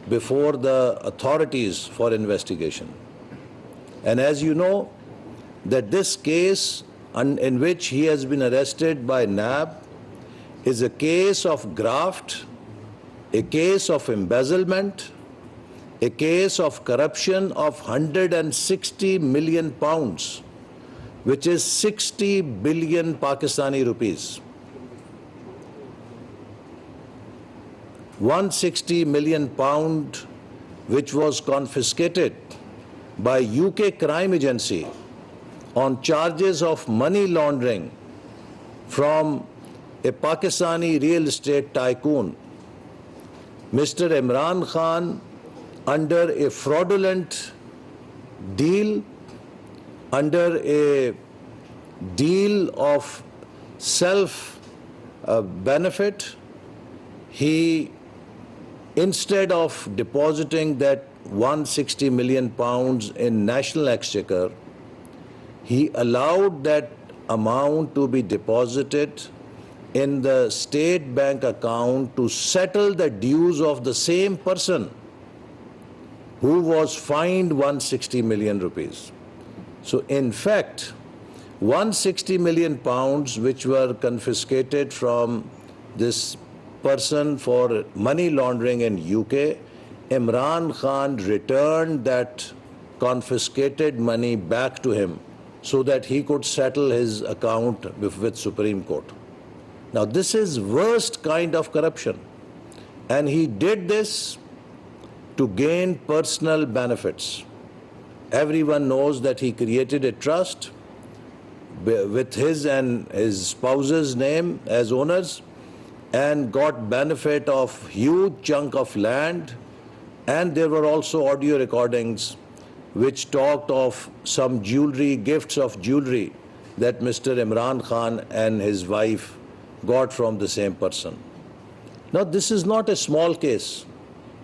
before the authorities for investigation. And as you know, that this case in which he has been arrested by NAB is a case of graft, a case of embezzlement, a case of corruption of 160 million pounds, which is 60 billion Pakistani rupees. 160 million pound, which was confiscated by UK crime agency on charges of money laundering from a Pakistani real estate tycoon, Mr. Imran Khan, under a fraudulent deal, under a deal of self-benefit, he, instead of depositing that 160 million pounds in national exchequer, he allowed that amount to be deposited in the state bank account to settle the dues of the same person who was fined 160 million rupees. So in fact, 160 million pounds which were confiscated from this person for money laundering in UK, Imran Khan returned that confiscated money back to him so that he could settle his account with Supreme Court. Now this is worst kind of corruption, and he did this to gain personal benefits. Everyone knows that he created a trust with his and his spouse's name as owners and got benefit of huge chunk of land, and there were also audio recordings which talked of some jewelry, gifts of jewelry that Mr. Imran Khan and his wife got from the same person. Now this is not a small case.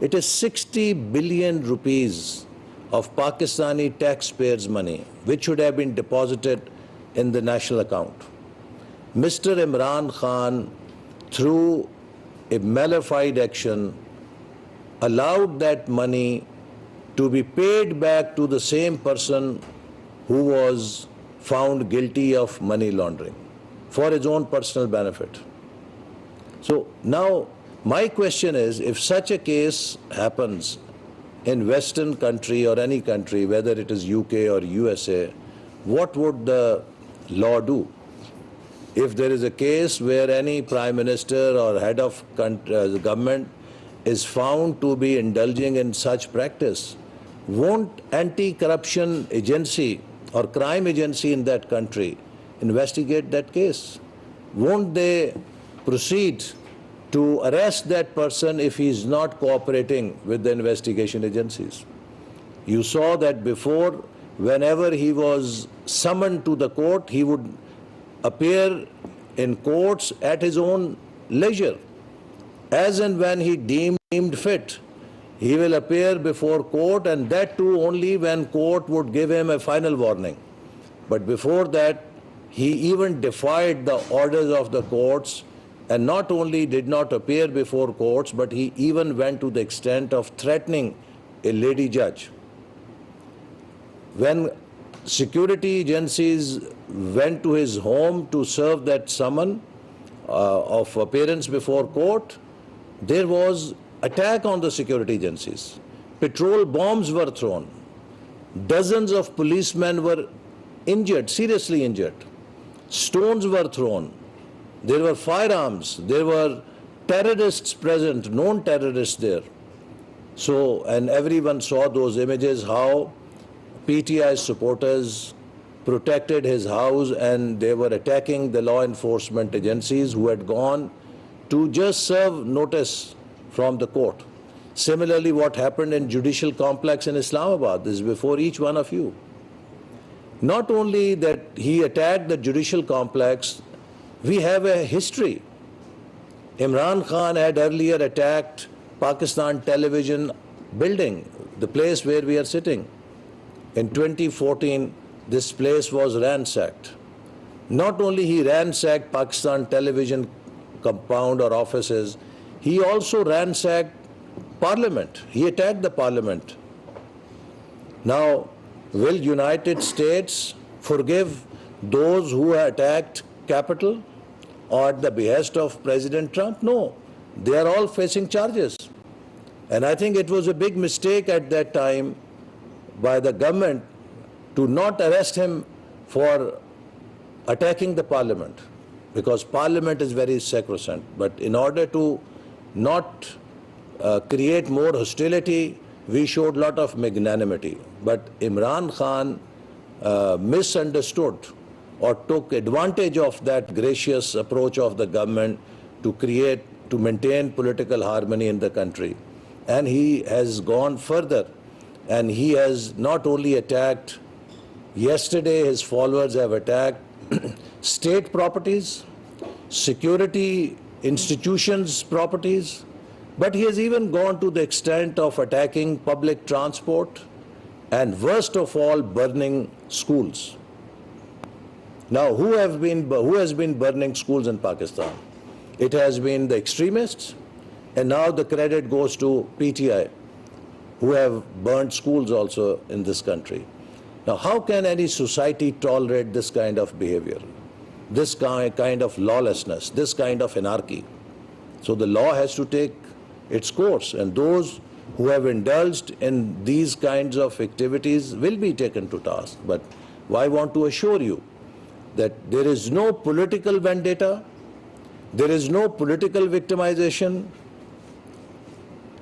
It is 60 billion rupees of Pakistani taxpayers' money which should have been deposited in the national account. Mr. Imran Khan, through a malefied action, allowed that money to be paid back to the same person who was found guilty of money laundering for his own personal benefit. So now my question is, if such a case happens in Western country or any country, whether it is UK or USA, what would the law do? If there is a case where any prime minister or head of the government is found to be indulging in such practice, won't anti-corruption agency or crime agency in that country investigate that case? Won't they proceed to arrest that person if he is not cooperating with the investigation agencies? You saw that before, whenever he was summoned to the court, he would appear in courts at his own leisure. As and when he deemed fit, he will appear before court, and that too only when court would give him a final warning. But before that, he even defied the orders of the courts, and not only did not appear before courts, but he even went to the extent of threatening a lady judge. When security agencies went to his home to serve that summon of appearance before court, there was attack on the security agencies. Petrol bombs were thrown. Dozens of policemen were injured, seriously injured. Stones were thrown. There were firearms. There were terrorists present, known terrorists there. So, and everyone saw those images, how PTI supporters protected his house and they were attacking the law enforcement agencies who had gone to just serve notice from the court. Similarly, what happened in judicial complex in Islamabad, this is before each one of you. Not only that he attacked the judicial complex, we have a history. Imran Khan had earlier attacked Pakistan television building, the place where we are sitting. In 2014, this place was ransacked. Not only he ransacked Pakistan television compound or offices, he also ransacked Parliament. He attacked the Parliament. Now, will United States forgive those who attacked Capitol or at the behest of President Trump? No. They are all facing charges. And I think it was a big mistake at that time by the government to not arrest him for attacking the Parliament, because Parliament is very sacrosanct. But in order to not create more hostility, we showed a lot of magnanimity. But Imran Khan misunderstood or took advantage of that gracious approach of the government to maintain political harmony in the country. And he has gone further, and he has not only attacked, yesterday his followers have attacked state properties, security institutions' properties, but he has even gone to the extent of attacking public transport and, worst of all, burning schools. Now, who has been burning schools in Pakistan? It has been the extremists, and now the credit goes to PTI, who have burned schools also in this country. Now, how can any society tolerate this kind of behavior, this kind of lawlessness, this kind of anarchy? So the law has to take its course, and those who have indulged in these kinds of activities will be taken to task. But I want to assure you that there is no political vendetta, there is no political victimization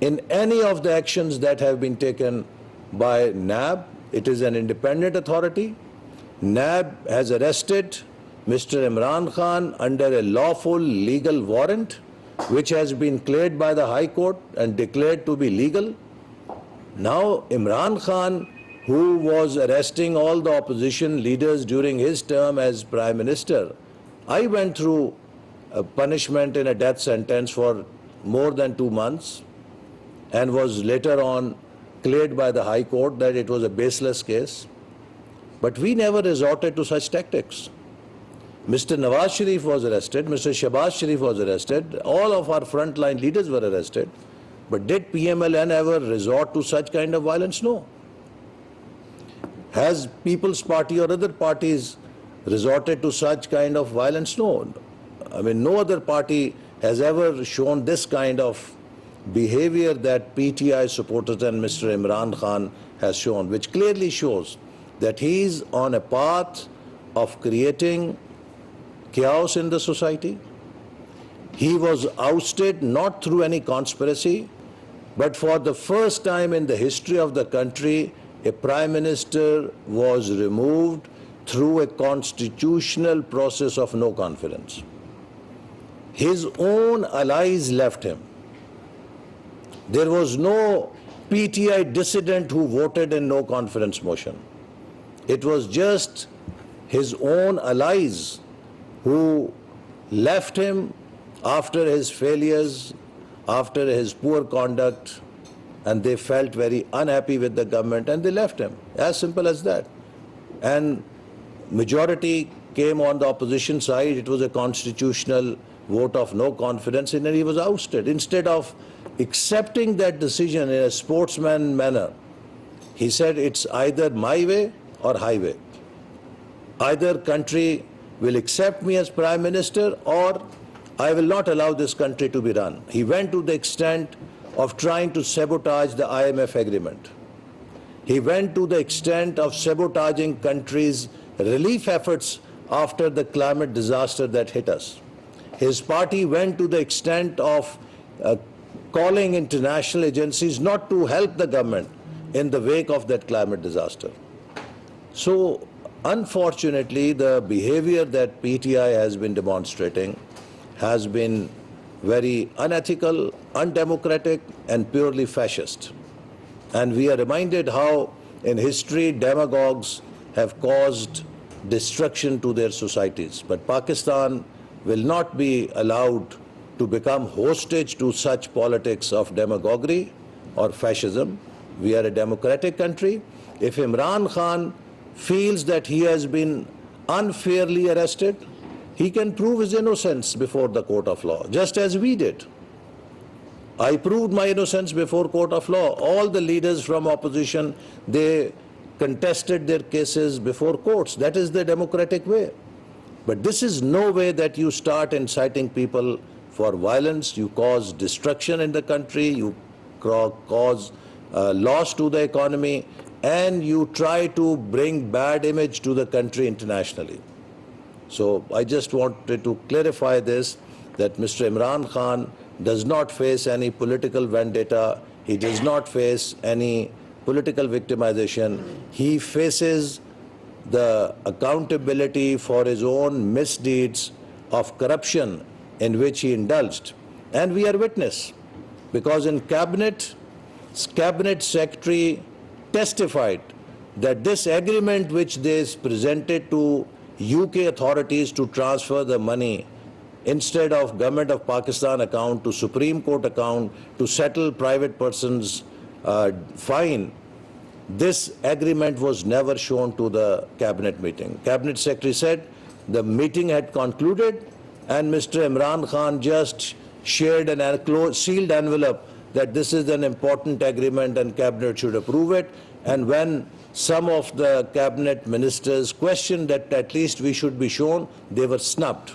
in any of the actions that have been taken by NAB. It is an independent authority. NAB has arrested Mr. Imran Khan under a lawful legal warrant, which has been cleared by the High Court and declared to be legal. Now, Imran Khan, who was arresting all the opposition leaders during his term as Prime Minister, I went through a punishment in a death sentence for more than 2 months and was later on cleared by the High Court that it was a baseless case. But we never resorted to such tactics. Mr. Nawaz Sharif was arrested, Mr. Shahbaz Sharif was arrested, all of our frontline leaders were arrested. But did PMLN ever resort to such kind of violence? No. Has People's Party or other parties resorted to such kind of violence? No. I mean, no other party has ever shown this kind of behavior that PTI supporters and Mr. Imran Khan has shown, which clearly shows that he is on a path of creating chaos in the society. He was ousted not through any conspiracy, but for the first time in the history of the country, a Prime Minister was removed through a constitutional process of no confidence. His own allies left him. There was no PTI dissident who voted in no confidence motion. It was just his own allies who left him after his failures, after his poor conduct, and they felt very unhappy with the government and they left him. As simple as that. And majority came on the opposition side. It was a constitutional vote of no confidence, and then he was ousted. Instead of accepting that decision in a sportsman manner, he said, it's either my way or highway. Either country will accept me as Prime Minister or I will not allow this country to be run. He went to the extent of trying to sabotage the IMF agreement. He went to the extent of sabotaging countries' relief efforts after the climate disaster that hit us. His party went to the extent of calling international agencies not to help the government in the wake of that climate disaster. So, unfortunately, the behavior that PTI has been demonstrating has been very unethical, undemocratic, and purely fascist. And we are reminded how in history demagogues have caused destruction to their societies. But Pakistan will not be allowed to become hostage to such politics of demagoguery or fascism. We are a democratic country. If Imran Khan feels that he has been unfairly arrested, he can prove his innocence before the court of law, just as we did. I proved my innocence before court of law. All the leaders from opposition, they contested their cases before courts. That is the democratic way. But this is no way that you start inciting people for violence, you cause destruction in the country, you cause loss to the economy, and you try to bring bad image to the country internationally. So I just wanted to clarify this, that Mr. Imran Khan does not face any political vendetta, he does not face any political victimization, he faces the accountability for his own misdeeds of corruption in which he indulged. And we are witness, because in cabinet secretary testified that this agreement which they presented to UK authorities to transfer the money instead of Government of Pakistan account to Supreme Court account to settle private persons' fine, this agreement was never shown to the cabinet meeting. Cabinet secretary said the meeting had concluded and Mr. Imran Khan just shared an sealed envelope that this is an important agreement and cabinet should approve it. And when some of the cabinet ministers questioned that at least we should be shown, they were snubbed.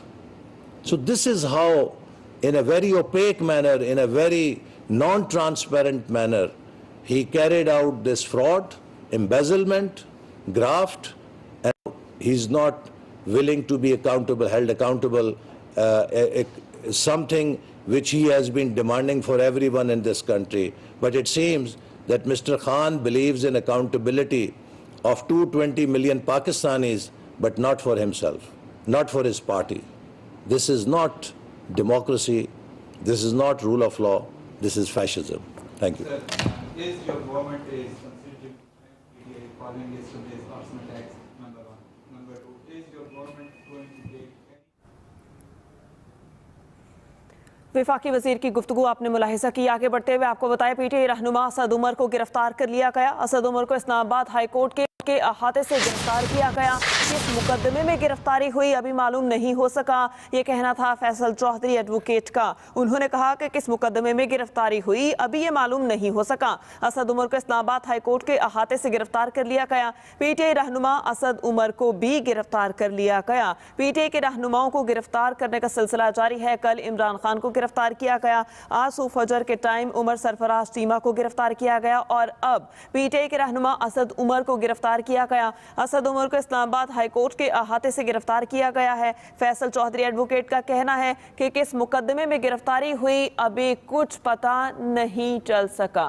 So this is how, in a very opaque manner, in a very non-transparent manner, he carried out this fraud, embezzlement, graft, and he's not willing to be accountable, held accountable, something which he has been demanding for everyone in this country. But it seems that Mr. Khan believes in accountability of 220 million Pakistanis, but not for himself, not for his party. This is not democracy, this is not rule of law, this is fascism. Thank you. Sir, is your government is considering following yesterday's Ahsan tax, number one. Number two, is your government going to take वफाकी वजीर की गुफ्तगू आपने मुलाहिजा की। आगे बढ़ते हुए आपको बताया, पीटीआई रहनुमा असद उमर को गिरफ्तार कर लिया गया। असद उमर को इस्लामाबाद हाई कोर्ट के अहाते से गिरफ्तार किया गया। किस मुकदमे में गिरफ्तारी हुई अभी मालूम नहीं हो सका, ये कहना था फैसल चौधरी एडवोकेट का। उन्होंने कहा कि किस मुकदमे में गिरफ्तारी हुई अभी ये मालूम नहीं हो सका। असद उमर को इस्लामाबाद हाई कोर्ट के अहाते से गिरफ्तार कर लिया गया। पीटीआई रहनुमा असद उमर को भी गिरफ्तार कर लिया गया। पीटीआई के रहनुमाओं को गिरफ्तार करने का सिलसिला जारी है। कल इमरान खान को गिरफ्तार किया गया, आज सुबह फजर के टाइम उमर सरफराज चीमा को गिरफ्तार किया गया और अब पीटीआई के रहनुमा असद उमर को गिरफ्तार किया गया। असद उमर को इस्लामाबाद हाई कोर्ट के अहाते से गिरफ्तार किया गया है। फैसल चौधरी एडवोकेट का कहना है कि किस मुकदमे में गिरफ्तारी हुई अभी कुछ पता नहीं चल सका।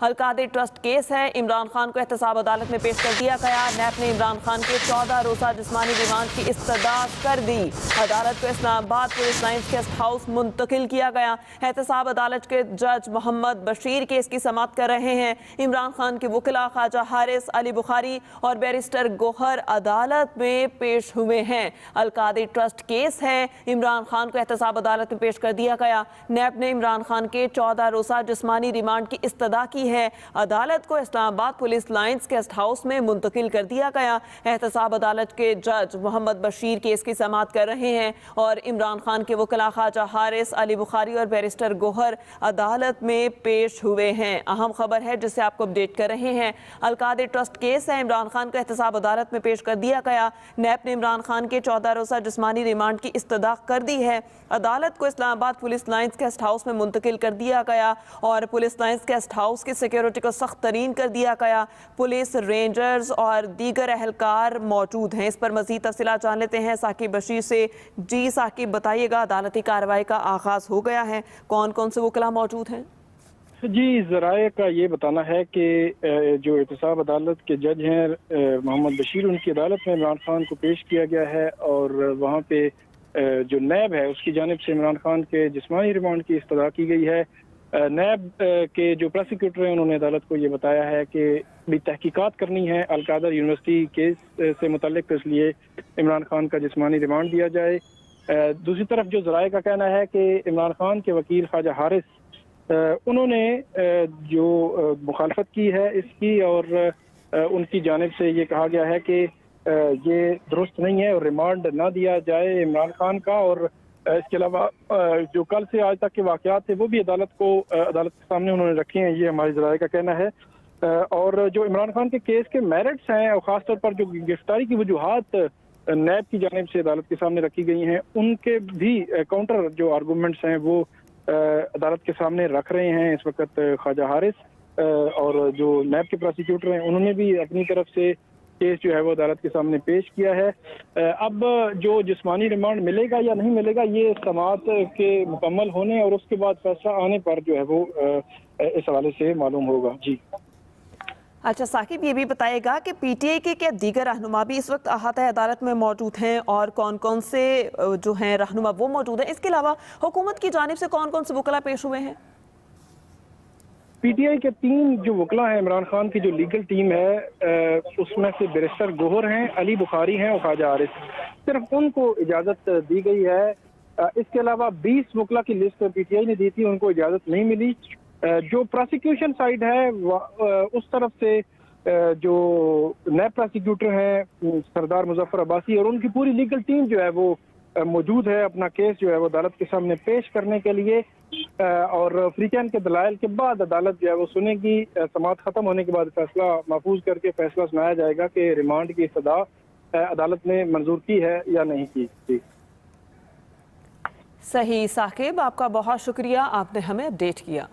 अलकादी ट्रस्ट केस है, इमरान खान को एहतसाब अदालत में पेश कर दिया गया। नैब ने इमरान खान के 14 रोज़ा जिस्मानी रिमांड की इस्तदा कर दी। अदालत को Islamabad police lines guest house मुंतकिल किया गया। एहतसाब अदालत के जज मोहम्मद बशीर केस की समाअत कर रहे हैं। इमरान खान के वकीला ख्वाजा हारिस, अली बुखारी और बैरिस्टर गोहर अदालत में पेश हुए हैं। अलकादी ट्रस्ट केस है, इमरान खान को एहतसाब अदालत में पेश कर दिया गया। नैब ने इमरान खान के 14 रोज़ा जिस्मानी रिमांड की इस्तदा की है। अदालत को Islamabad police lines guest house में मुंतकिल कर दिया गया। एहतसाब अदालत के जज मोहम्मद बशीर केस की समाअत कर रहे हैं और इमरान खान के वकीला ख्वाजा हारिस, अली बुखारी और बैरिस्टर गोहर अदालत में पेश हुए हैं। अहम खबर है जिसे आपको अपडेट कर रहे हैं। अलकादी ट्रस्ट केस है, इमरान खान को एहतसाब अदालत में पेश कर दिया गया। नैब ने इमरान खान के 14 रोज़ा जिस्मानी रिमांड की इस्तदा कर दी है। अदालत को Islamabad police lines guest house में मुंतकिल कर दिया गया और पुलिस लाइन्स गेस्ट हाउस की सिक्योरिटी को सख्त तरीन कर दिया गया। पुलिस, रेंजर्स और दीगर अहलकार मौजूद हैं। इस पर मजीद तफसीलात जान लेते हैं साकिब बशीर से। जी साकिब, बताइएगा, अदालती कार्रवाई का आगाज हो गया है, कौन कौन से वकीला मौजूद हैं? जी, ज़राए का ये बताना है कि जो एहतसाब अदालत के जज हैं मोहम्मद बशीर, उनकी अदालत में इमरान खान को पेश किया गया है और वहाँ पे जो नैब है उसकी जानिब से इमरान खान के जिस्मानी रिमांड की इस्तदा की गई है। नैब के जो प्रोसिक्यूटर हैं उन्होंने अदालत को ये बताया है कि भी तहकीकात करनी है अलकादर यूनिवर्सिटी केस से मुतल्लिक, तो इसलिए इमरान खान का जिस्मानी रिमांड दिया जाए। दूसरी तरफ जो ज़राए का कहना है कि इमरान खान के वकील ख्वाजा हारिस, उन्होंने जो मुखालफत की है इसकी और उनकी जानिब से ये कहा गया है कि ये दुरुस्त नहीं है और रिमांड ना दिया जाए इमरान खान का, और इसके अलावा जो कल से आज तक के वाकयात थे वो भी अदालत के सामने उन्होंने रखे हैं, ये हमारे ज़राए का कहना है। और जो इमरान खान के केस के मेरिट्स हैं और ख़ासतौर पर जो गिरफ्तारी की वजूहात नैब की जानिब से अदालत के सामने रखी गई हैं, उनके भी काउंटर जो आर्गूमेंट्स हैं वो अदालत के सामने रख रहे हैं इस वक्त ख्वाजा हारिस। और जो नैब के प्रोसिक्यूटर हैं उन्होंने भी अपनी तरफ से केस जो है वो अदालत के सामने पेश किया है। अब जो जिस्मानी रिमांड मिलेगा या नहीं मिलेगा ये समाअत के मुकम्मल होने और उसके बाद फैसला आने पर जो है वो इस हवाले से मालूम होगा। जी अच्छा साकिब, ये भी बताएगा कि पीटीआई के क्या दीगर रहनुमा भी इस वक्त अहाता अदालत में मौजूद हैं और कौन कौन से जो हैं रहनुमा वो मौजूद हैं? इसके अलावा हुकूमत की जानिब से कौन कौन से वकला पेश हुए हैं? पीटीआई के 3 जो वकला हैं, इमरान खान की जो लीगल टीम है उसमें से बैरिस्टर गोहर हैं, अली बुखारी हैं और ख्वाजा हारिस, सिर्फ उनको इजाज़त दी गई है। इसके अलावा 20 वकला की लिस्ट पीटीआई ने दी थी, उनको इजाज़त नहीं मिली। जो प्रोसिक्यूशन साइड है उस तरफ से जो नए प्रोसिक्यूटर हैं सरदार मुजफ्फर अब्बासी और उनकी पूरी लीगल टीम जो है वो मौजूद है अपना केस जो है वो अदालत के सामने पेश करने के लिए। और फ्रीकैन के दलाइल के बाद अदालत जो है वो सुनेगी। समाअत खत्म होने के बाद फैसला महफूज करके फैसला सुनाया जाएगा कि रिमांड की सदा अदालत ने मंजूर की है या नहीं की। सही साकिब, आपका बहुत शुक्रिया, आपने हमें अपडेट किया।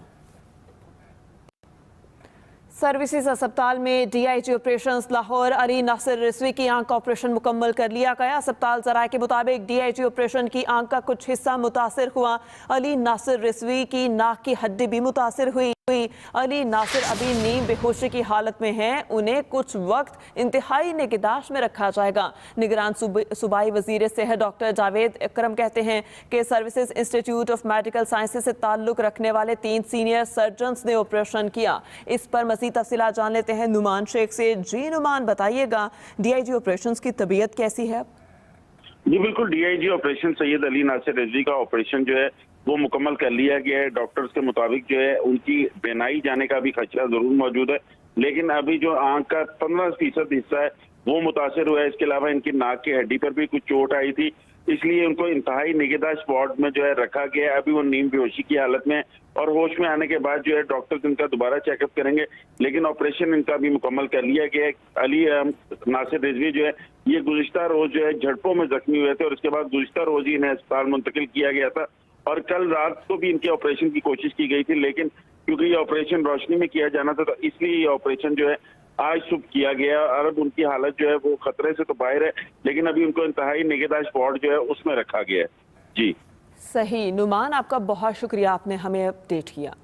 सर्विसेज अस्पताल में डीआईजी ऑपरेशंस लाहौर अली नासिर रिजवी की आंख का ऑपरेशन मुकम्मल कर लिया गया। अस्पताल ज़राए के मुताबिक डीआईजी ऑपरेशन की आंख का कुछ हिस्सा मुतासिर हुआ। अली नासिर रिजवी की नाक की हड्डी भी मुतासिर हुई। अली नासिर अभी नींद बेहोशी की हालत में हैं, उन्हें कुछ वक्त इंतहाई निगहदाश्त में रखा जाएगा। निगरान सूबाई वजीर सेहत डॉक्टर जावेद अकरम कहते हैं कि services institute of medical sciences से ताल्लुक रखने वाले 3 सीनियर सर्जन्स ने ऑपरेशन किया। इस पर मज़ीद तफसीलात जान लेते हैं नुमान शेख से। जी नुमान, बताइएगा डीआईजी ऑपरेशन की तबीयत कैसी है? जी बिल्कुल, डीआईजी ऑपरेशन सैयद अली नासिर रिजवी का ऑपरेशन जो है वो मुकम्मल कर लिया गया है। डॉक्टर्स के मुताबिक जो है उनकी बेनाई जाने का भी खदशा जरूर मौजूद है, लेकिन अभी जो आंख का 15% हिस्सा है वो मुतासर हुआ है। इसके अलावा इनकी नाक की हड्डी पर भी कुछ चोट आई थी, इसलिए उनको इंतहाई निगहदाश्त वार्ड में जो है रखा गया है। अभी वो नींद बेहोशी की हालत में और होश में आने के बाद जो है डॉक्टर्स इनका दोबारा चेकअप करेंगे, लेकिन ऑपरेशन इनका भी मुकम्मल कर लिया गया है। अली नासिर रिजवी जो है ये गुज़िश्ता रोज जो है झड़पों में जख्मी हुए थे और उसके बाद गुज़िश्ता रोज ही इन्हें अस्पताल मुंतकिल किया गया था और कल रात को भी इनके ऑपरेशन की कोशिश की गई थी, लेकिन क्योंकि ये ऑपरेशन रोशनी में किया जाना था तो इसलिए ये ऑपरेशन जो है आज सुबह किया गया और अब उनकी हालत जो है वो खतरे से तो बाहर है, लेकिन अभी उनको इंतहाई निगहदाश्त वार्ड जो है उसमें रखा गया है। जी सही नुमान, आपका बहुत शुक्रिया, आपने हमें अपडेट किया।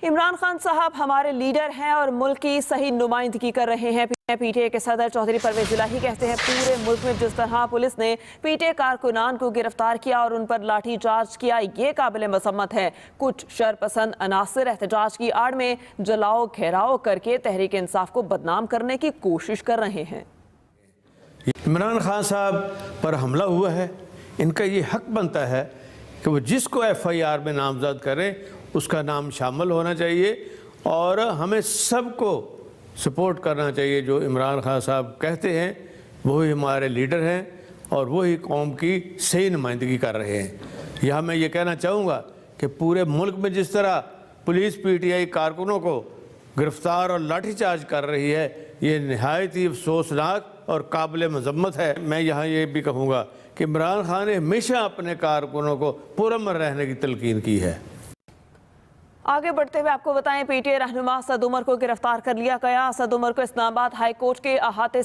इमरान खान साहब हमारे लीडर हैं और मुल्क की सही नुमाइंदगी कर रहे हैं। पीटीआई के सदर चौधरी परवेज इलाही कहते हैं पूरे मुल्क में जिस तरह पुलिस ने पीटीआई कारकुनान को गिरफ्तार किया और उन पर लाठी चार्ज किया, ये काबिल मसम्मत है। कुछ शरपसंद अनासर एहतजाज की आड़ में जलाओ घेराव करके तहरीक इंसाफ को बदनाम करने की कोशिश कर रहे हैं। इमरान खान साहब पर हमला हुआ है, इनका ये हक बनता है कि वो जिसको FIR में नामजद करें उसका नाम शामिल होना चाहिए और हमें सबको सपोर्ट करना चाहिए। जो इमरान खान साहब कहते हैं वही हमारे लीडर हैं और वही कौम की सही नुमाइंदगी कर रहे हैं। यहाँ मैं ये कहना चाहूँगा कि पूरे मुल्क में जिस तरह पुलिस पीटीआई कारकुनों को गिरफ्तार और लाठीचार्ज कर रही है, ये नहायत ही अफसोसनाक और काबिल मजम्मत है। मैं यहाँ ये भी कहूँगा कि इमरान खान ने हमेशा अपने कारकुनों को पुरअमन रहने की तलकीन की है। आगे बढ़ते हुए आपको बताएं, पीटीआई रहनुमा असद उमर को गिरफ्तार कर लिया गया। असद उमर को इस्लामाबाद हाई कोर्ट के अहाते